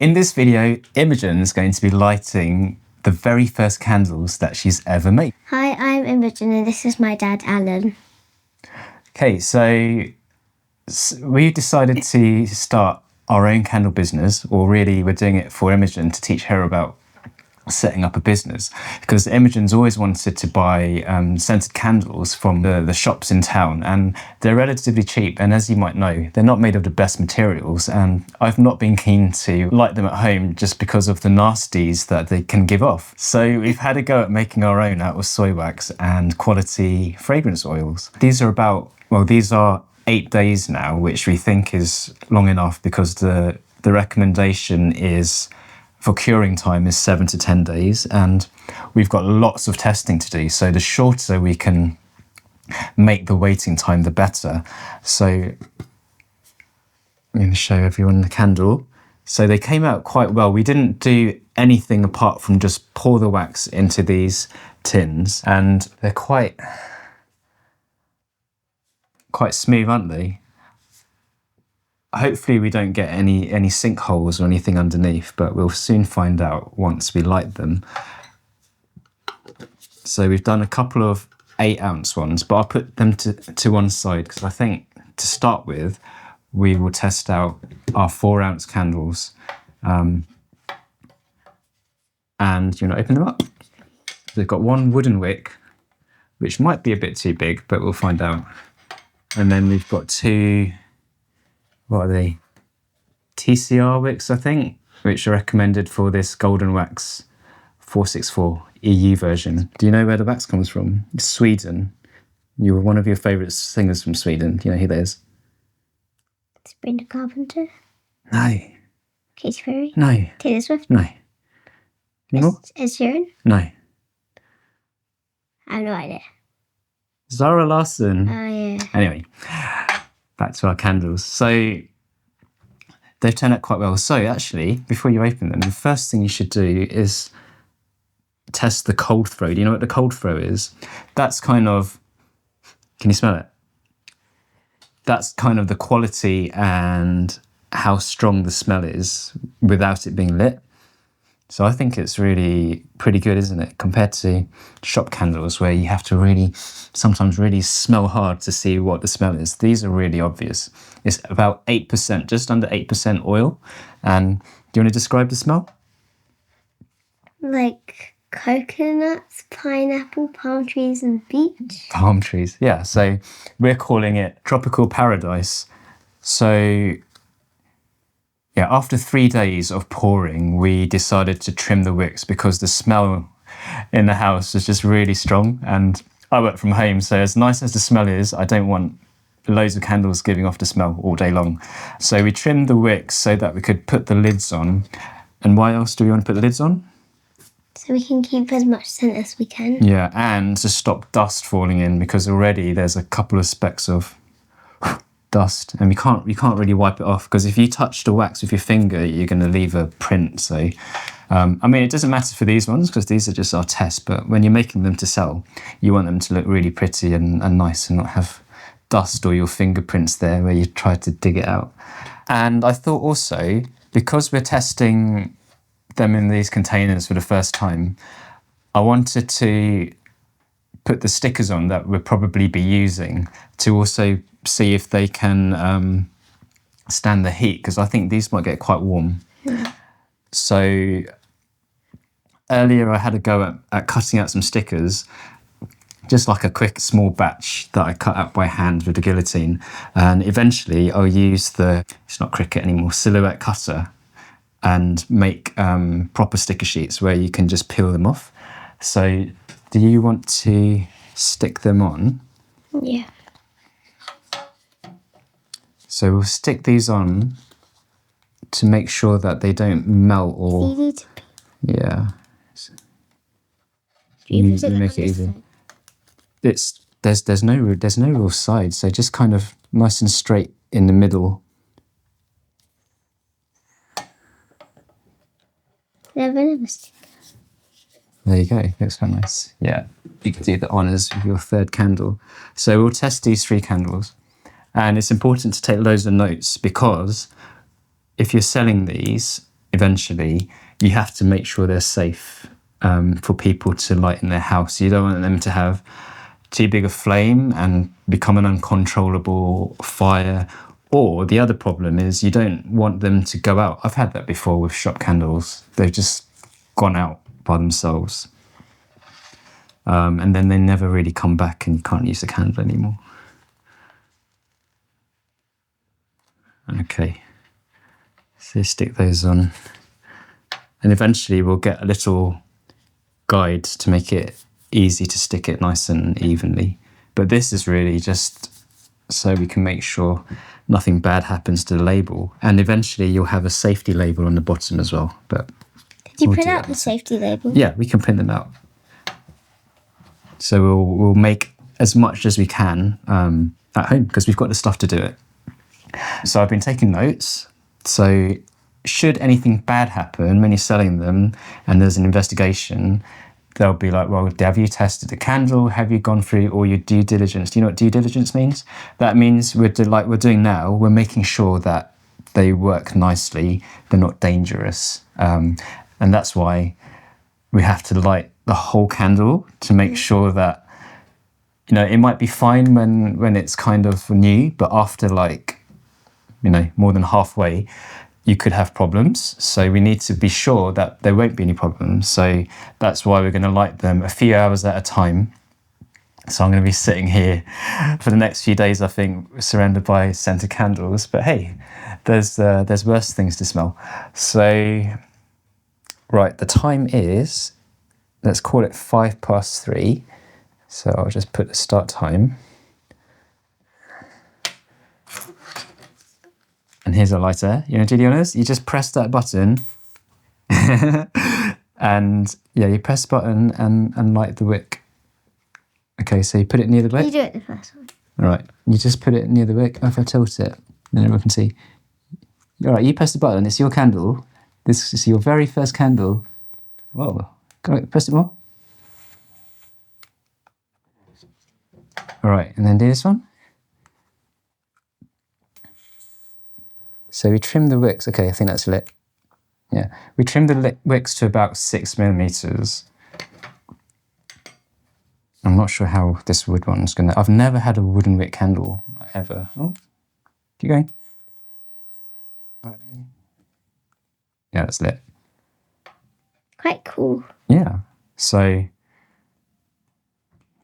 In this video, Imogen is going to be lighting the very first candles that she's ever made. Hi, I'm Imogen and this is my dad, Alan. Okay, so we decided to start our own candle business, or really we're doing it for Imogen to teach her about setting up a business, because Imogen's always wanted to buy scented candles from the shops in town, and they're relatively cheap, and as you might know, they're not made of the best materials, and I've not been keen to light them at home just because of the nasties that they can give off. So we've had a go at making our own out of soy wax and quality fragrance oils. These are 8 days now, which we think is long enough because the recommendation is for curing time is 7 to 10 days, and we've got lots of testing to do. So the shorter we can make the waiting time, the better. So I'm going to show everyone the candle. So they came out quite well. We didn't do anything apart from just pour the wax into these tins, and they're quite smooth, aren't they? Hopefully we don't get any sinkholes or anything underneath, but we'll soon find out once we light them. So we've done a couple of 8-ounce ones, but I'll put them to one side because I think to start with, we will test out our 4-ounce candles. And you want to open them up? They've got one wooden wick, which might be a bit too big, but we'll find out. And then we've got 2, what are they? TCR wicks, I think, which are recommended for this Golden Wax 464 EU version. Do you know where the wax comes from? It's Sweden. You were one of your favourite singers from Sweden. Do you know who that is? Sabrina Carpenter? No. Katy Perry? No. Taylor Swift? No. Any more? Ed Sheeran? No. I have no idea. Zara Larsson. Oh, yeah. Anyway, back to our candles. So they've turned out quite well. So actually, before you open them, the first thing you should do is test the cold throw. Do you know what the cold throw is? That's kind of, can you smell it? That's kind of the quality and how strong the smell is without it being lit. So I think it's really pretty good, isn't it? Compared to shop candles where you have to sometimes really smell hard to see what the smell is. These are really obvious. It's about 8%, just under 8% oil. And do you want to describe the smell? Like coconuts, pineapple, palm trees and beach. Palm trees, yeah. So we're calling it Tropical Paradise. So yeah, after 3 days of pouring, we decided to trim the wicks because the smell in the house was just really strong. And I work from home, so as nice as the smell is, I don't want loads of candles giving off the smell all day long. So we trimmed the wicks so that we could put the lids on. And why else do we want to put the lids on? So we can keep as much scent as we can. Yeah, and to stop dust falling in, because already there's a couple of specks of dust, and we can't really wipe it off, because if you touch the wax with your finger, you're going to leave a print. So, I mean, it doesn't matter for these ones because these are just our tests, but when you're making them to sell, you want them to look really pretty and nice and not have dust or your fingerprints there where you try to dig it out. And I thought also, because we're testing them in these containers for the first time, I wanted to put the stickers on that we'll probably be using to also see if they can stand the heat, because I think these might get quite warm. So earlier I had a go at cutting out some stickers, just like a quick small batch that I cut out by hand with the guillotine, and eventually I'll use it's not Cricut anymore, Silhouette cutter, and make proper sticker sheets where you can just peel them off. So do you want to stick them on? Yeah. So we'll stick these on to make sure that they don't melt or... Easy to peel. Yeah. You make it easy. There's no real side, so just kind of nice and straight in the middle. There you go, looks quite nice. Yeah, you can do the honours with your third candle. So we'll test these 3 candles. And it's important to take loads of notes, because if you're selling these, eventually you have to make sure they're safe for people to light in their house. You don't want them to have too big a flame and become an uncontrollable fire. Or the other problem is you don't want them to go out. I've had that before with shop candles. They've just gone out by themselves. And then they never really come back and you can't use the candle anymore. Okay, so stick those on. And eventually we'll get a little guide to make it easy to stick it nice and evenly. But this is really just so we can make sure nothing bad happens to the label. And eventually you'll have a safety label on the bottom as well. But did you print out the safety label? Yeah, we can print them out. So we'll make as much as we can at home because we've got the stuff to do it. So I've been taking notes. So should anything bad happen when you're selling them and there's an investigation, they'll be like, well, have you tested the candle? Have you gone through all your due diligence? Do you know what due diligence means? That means like we're doing now, we're making sure that they work nicely, they're not dangerous. And that's why we have to light the whole candle to make sure that, you know, it might be fine when it's kind of new, but after like, you know, more than halfway, you could have problems. So we need to be sure that there won't be any problems. So that's why we're going to light them a few hours at a time. So I'm going to be sitting here for the next few days, I think, surrounded by scented candles. But hey, there's worse things to smell. So, right, the time is, let's call it 3:05. So I'll just put the start time. And here's a lighter. You know, do the honours? You just press that button. And yeah, you press the button and light the wick. Okay, so you put it near the wick. You do it the first one. All right, you just put it near the wick. If I tilt it, then everyone can see. All right, you press the button. It's your candle. This is your very first candle. Whoa, go on, press it more. All right, and then do this one. So we trim the wicks. Okay, I think that's lit. Yeah, we trim the wicks to about 6 millimeters. I'm not sure how this wood one's gonna. I've never had a wooden wick candle ever. Oh, keep going. Yeah, that's lit. Quite cool. Yeah. So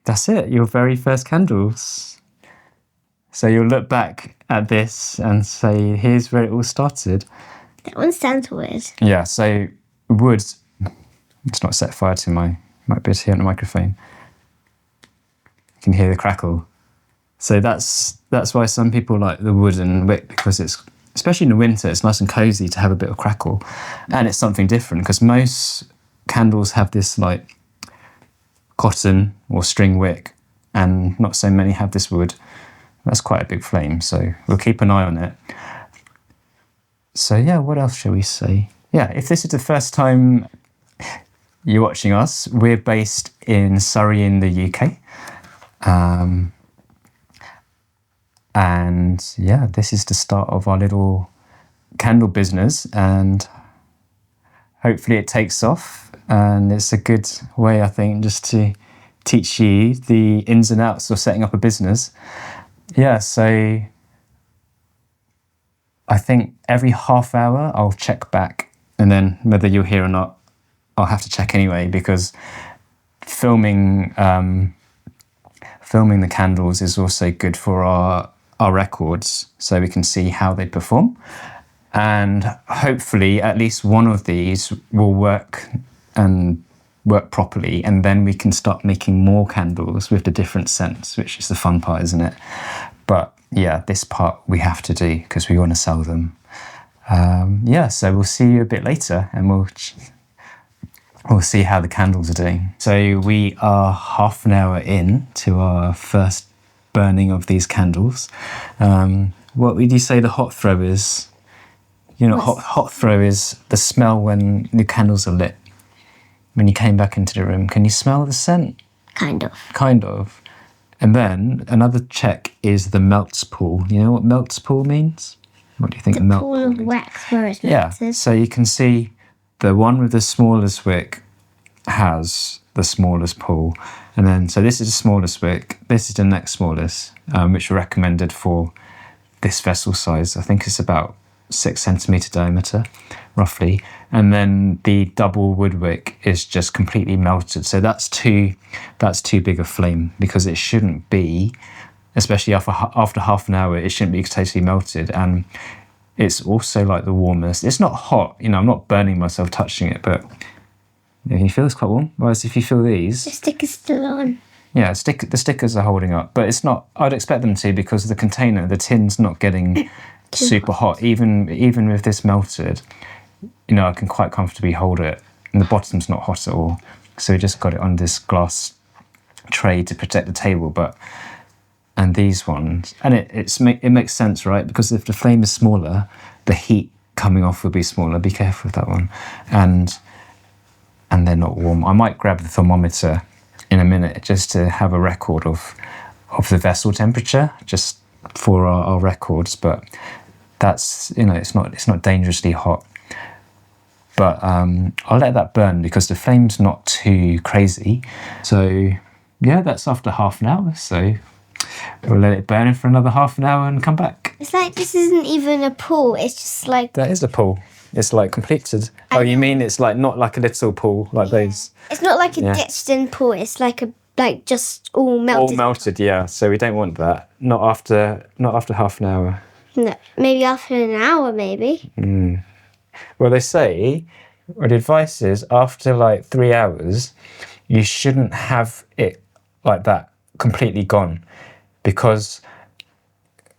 that's it. Your very first candles. So you'll look back at this and say, here's where it all started. That one sounds weird. Yeah, so wood, it's not set fire to my, might be able to hear on the microphone. You can hear the crackle. So that's why some people like the wooden wick, because it's, especially in the winter, it's nice and cozy to have a bit of crackle. And it's something different because most candles have this like cotton or string wick and not so many have this wood. That's quite a big flame, so we'll keep an eye on it. So yeah, what else shall we say? Yeah, if this is the first time you're watching us, we're based in Surrey in the UK. And yeah, this is the start of our little candle business, and hopefully it takes off. And it's a good way, I think, just to teach you the ins and outs of setting up a business. Yeah, so I think every half hour I'll check back, and then whether you're here or not, I'll have to check anyway, because filming the candles is also good for our records, so we can see how they perform. And hopefully at least one of these will work properly, and then we can start making more candles with the different scents, which is the fun part, isn't it? But yeah, this part we have to do because we want to sell them. Yeah, so we'll see you a bit later, and we'll see how the candles are doing. So we are half an hour in to our first burning of these candles. What would you say the hot throw is? You know, hot throw is the smell when the candles are lit. When you came back into the room, can you smell the scent? Kind of. Kind of. And then another check is the melts pool. You know what melts pool means? What do you think the The melt pool of wax where it's Yeah, melted. so you can see the one with the smallest wick has the smallest pool. And then, so this is the smallest wick. This is the next smallest, which are recommended for this vessel size. I think it's about 6 centimetre diameter, roughly. And then the double wood wick is just completely melted. So that's too big a flame, because it shouldn't be, especially after half an hour, it shouldn't be totally melted. And it's also like the warmest. It's not hot, I'm not burning myself touching it, but you feel it's quite warm. Whereas if you feel these, The stick is still on. yeah, the stickers are holding up, but it's not. I'd expect them to, because the container, the tin's not getting super hot. Even with this melted, I can quite comfortably hold it, and the bottom's not hot at all. So we just got it on this glass tray to protect the table, and these ones, and it makes sense, right? Because if the flame is smaller, the heat coming off will be smaller. Be careful with that one, and they're not warm. I might grab the thermometer in a minute just to have a record of the vessel temperature, just for our records. But that's it's not dangerously hot. But I'll let that burn because the flame's not too crazy. So yeah, that's after half an hour. So we'll let it burn for another half an hour and come back. It's like this isn't even a pool. It's just like... That is a pool. It's like completed. Oh, you mean it's like not like a little pool like those? It's not like a ditched-in pool. It's like just all melted. All melted, yeah. So we don't want that. Not after half an hour. No, maybe after an hour, maybe. Well, they say, the advice is after like 3 hours, you shouldn't have it like that completely gone, because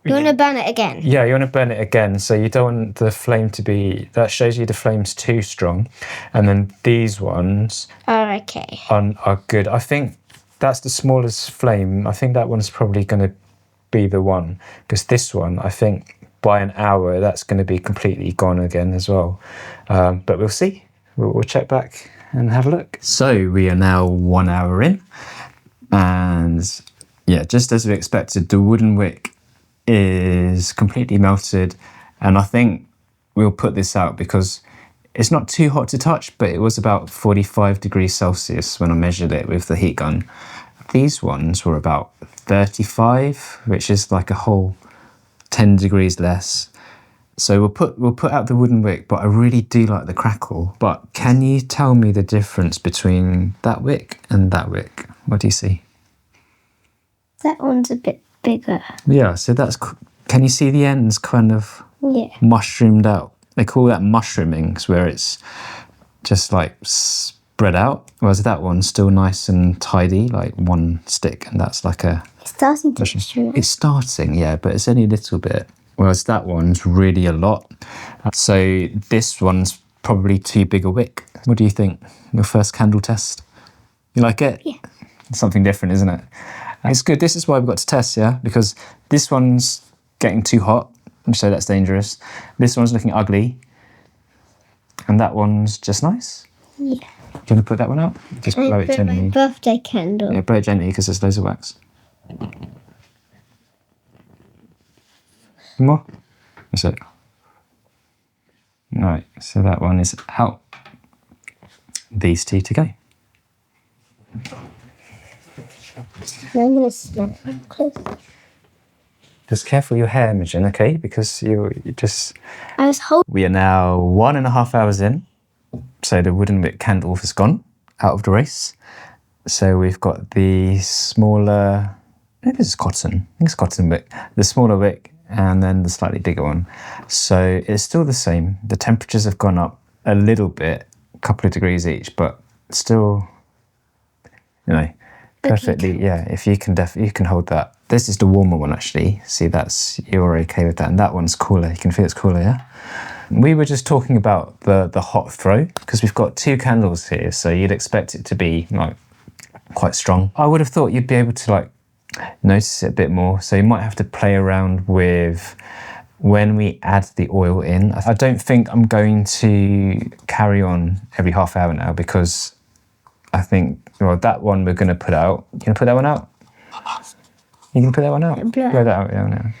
You want to burn it again? yeah, you want to burn it again. So you don't want the flame to be, that shows you the flame's too strong. And then these ones Oh, okay. are good. I think that's the smallest flame. I think that one's probably going to be the one, because this one, I think by an hour, that's going to be completely gone again as well. But we'll see. We'll check back and have a look. So we are now 1 hour in, and yeah, just as we expected, the wooden wick is completely melted, and I think we'll put this out because it's not too hot to touch, but it was about 45 degrees Celsius when I measured it with the heat gun. These ones were about 35, which is like a whole 10 degrees less. So we'll put out the wooden wick, but I really do like the crackle. But can you tell me the difference between that wick and that wick? What do you see? That one's a bit bigger. Yeah, so can you see the ends kind of mushroomed out? They call that mushrooming, where it's just like spread out, whereas that one's still nice and tidy, like one stick, and that's like a... It's starting to mushroom. It's starting, yeah, but it's only a little bit, whereas that one's really a lot. So this one's probably too big a wick. What do you think? Your first candle test? You like it? Yeah. It's something different, isn't it? It's good. This is why we've got to test, yeah? Because this one's getting too hot, so that's dangerous. This one's looking ugly. And that one's just nice. Yeah. Do you want to put that one out? Just blow it gently. My birthday candle. Yeah, blow it gently because there's loads of wax. More? That's it. Right, so that one is out. These two to go. I'm going to smell it close. Just careful your hair, Imogen, okay? Because you just... I was holding... We are now 1.5 hours in. So the wooden wick candle has gone out of the race. So we've got the smaller... Maybe it's cotton. I think it's cotton wick. The smaller wick and then the slightly bigger one. So it's still the same. The temperatures have gone up a little bit, a couple of degrees each, but still, perfectly, yeah, if you can you can hold that. This is the warmer one, actually. See, you're okay with that. And that one's cooler. You can feel it's cooler, yeah? We were just talking about the hot throw, because we've got 2 candles here, so you'd expect it to be like quite strong. I would have thought you'd be able to like notice it a bit more. So you might have to play around with when we add the oil in. I don't think I'm going to carry on every half hour now, because I think, well, that one we're going to put out. You going to put that one out? You can put that one out? Blow that out, yeah. No.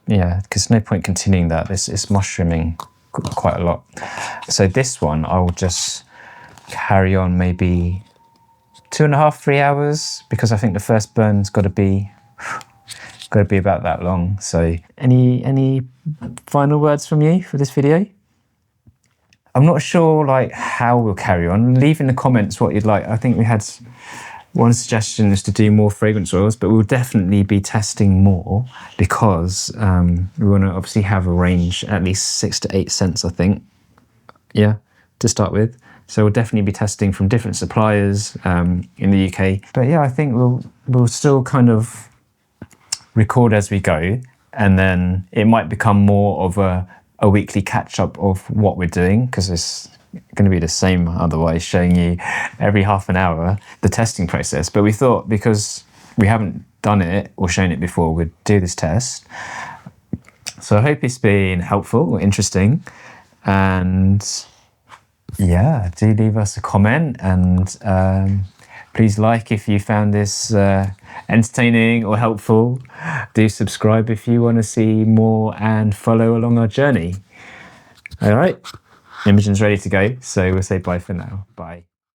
yeah, because no point continuing that. It's mushrooming quite a lot. So this one, I will just carry on maybe 2.5, 3 hours, because I think the first burn's got to be about that long. So any final words from you for this video? I'm not sure like how we'll carry on. Leave in the comments what you'd like. I think we had one suggestion is to do more fragrance oils, but we'll definitely be testing more, because we want to obviously have a range, at least 6 to 8 scents, I think. Yeah, to start with. So we'll definitely be testing from different suppliers in the UK. But yeah, I think we'll still kind of record as we go, and then it might become more of a weekly catch up of what we're doing, because it's going to be the same otherwise, showing you every half an hour the testing process. But we thought, because we haven't done it or shown it before, we'd do this test. So I hope it's been helpful or interesting, and yeah, do leave us a comment, and please like if you found this entertaining or helpful. Do subscribe if you want to see more and follow along our journey. All right, Imogen's ready to go, so we'll say bye for now. Bye.